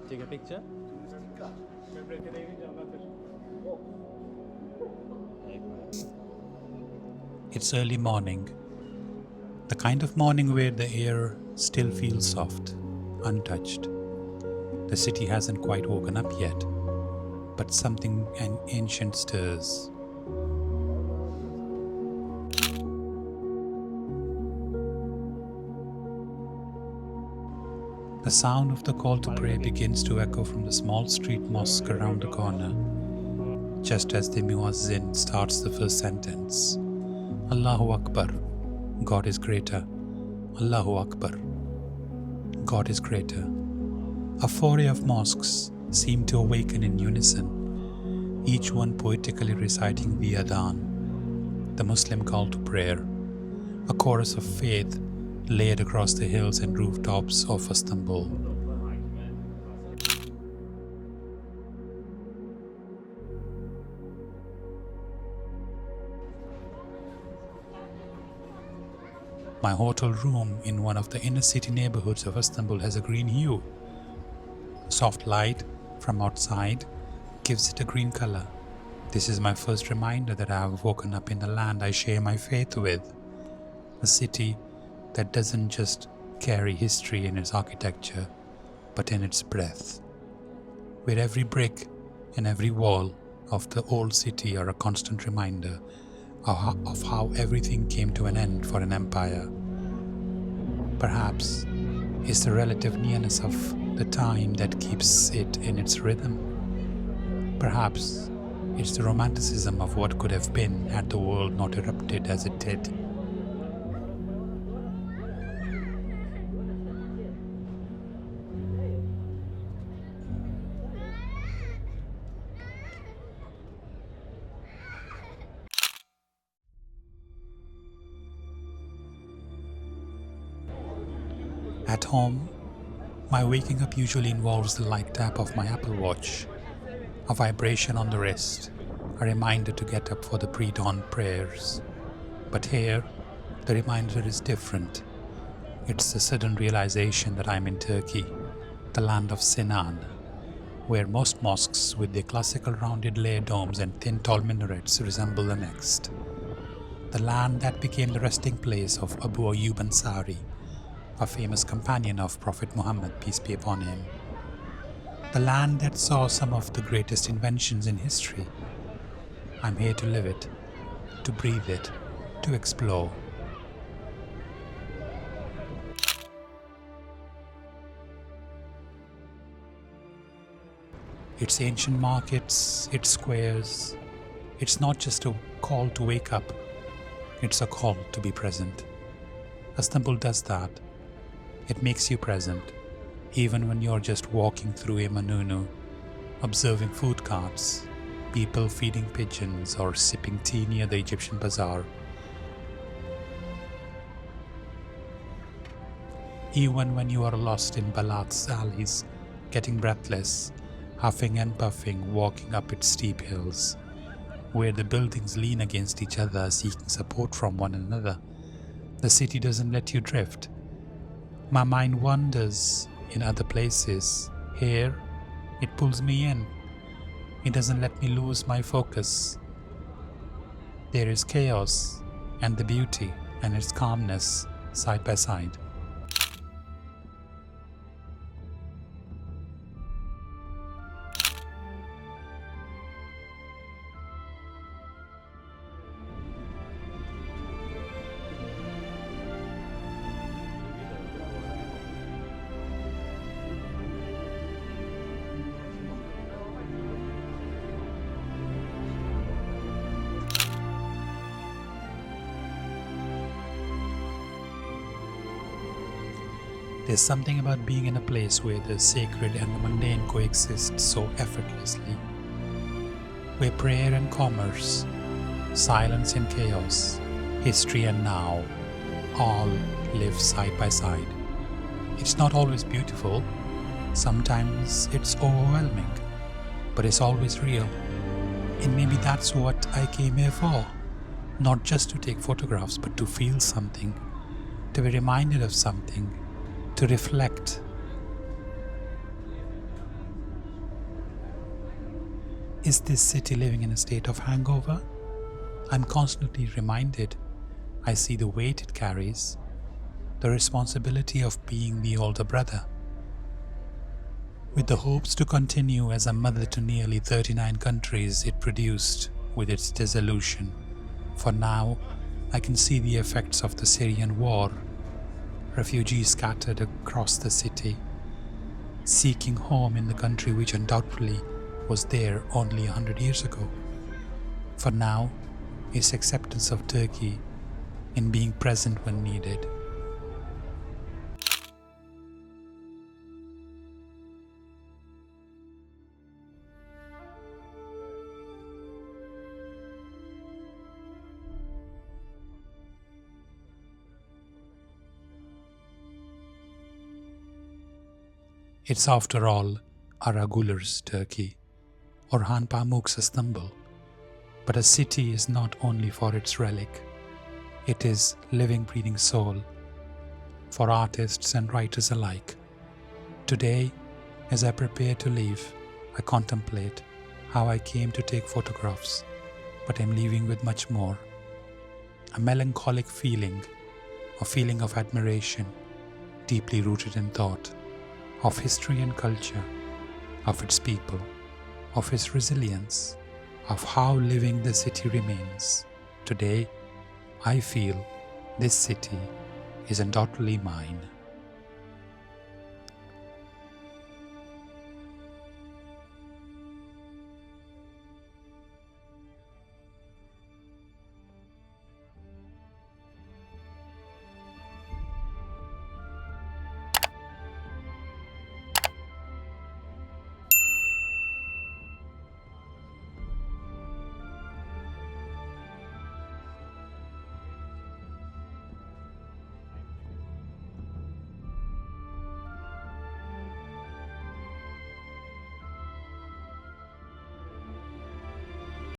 Take a picture. It's early morning. The kind of morning where the air still feels soft, untouched. The city hasn't quite woken up yet, but something ancient stirs. The sound of the call to pray begins to echo from the small street mosque around the corner, just as the muazzin starts the first sentence. Allahu Akbar, God is greater. Allahu Akbar, God is greater. A foray of mosques seem to awaken in unison, each one poetically reciting the adhan, the Muslim call to prayer, a chorus of faith laid across the hills and rooftops of Istanbul. My hotel room in one of the inner city neighborhoods of Istanbul has a green hue. Soft light from outside gives it a green color. This is my first reminder that I have woken up in the land I share my faith with, a city that doesn't just carry history in its architecture, but in its breath, where every brick and every wall of the old city are a constant reminder of how everything came to an end for an empire. Perhaps it's the relative nearness of the time that keeps it in its rhythm. Perhaps it's the romanticism of what could have been had the world not erupted as it did. At home, my waking up usually involves the light tap of my Apple Watch, a vibration on the wrist, a reminder to get up for the pre-dawn prayers. But here, the reminder is different. It's the sudden realization that I'm in Turkey, the land of Sinan, where most mosques with their classical rounded layered domes and thin tall minarets resemble the next. The land that became the resting place of Abu Ayyub Ansari, a famous companion of Prophet Muhammad, peace be upon him. The land that saw some of the greatest inventions in history. I'm here to live it, to breathe it, to explore. Its ancient markets, its squares, it's not just a call to wake up, it's a call to be present. Istanbul does that. It makes you present, even when you're just walking through a manunu, observing food carts, people feeding pigeons or sipping tea near the Egyptian bazaar. Even when you are lost in Balat's alleys, getting breathless, huffing and puffing, walking up its steep hills, where the buildings lean against each other, seeking support from one another, the city doesn't let you drift. My mind wanders in other places. Here, it pulls me in. It doesn't let me lose my focus. There is chaos and the beauty and its calmness side by side. There's something about being in a place where the sacred and the mundane coexist so effortlessly, where prayer and commerce, silence and chaos, history and now, all live side by side. It's not always beautiful, sometimes it's overwhelming, but it's always real. And maybe that's what I came here for, not just to take photographs, but to feel something, to be reminded of something, to reflect. Is this city living in a state of hangover? I'm constantly reminded I see the weight it carries, the responsibility of being the older brother. With the hopes to continue as a mother to nearly 39 countries it produced with its dissolution. For now, I can see the effects of the Syrian war. Refugees scattered across the city, seeking home in the country which undoubtedly was there only 100 years ago. For now, its acceptance of Turkey in being present when needed. It's after all Araguler's Turkey or Han Pamuk's Istanbul, but a city is not only for its relic, it is living breathing soul for artists and writers alike. Today, as I prepare to leave, I contemplate how I came to take photographs, but am leaving with much more. A melancholic feeling, a feeling of admiration, deeply rooted in thought, of history and culture, of its people, of its resilience, of how living the city remains. Today, I feel this city is undoubtedly mine.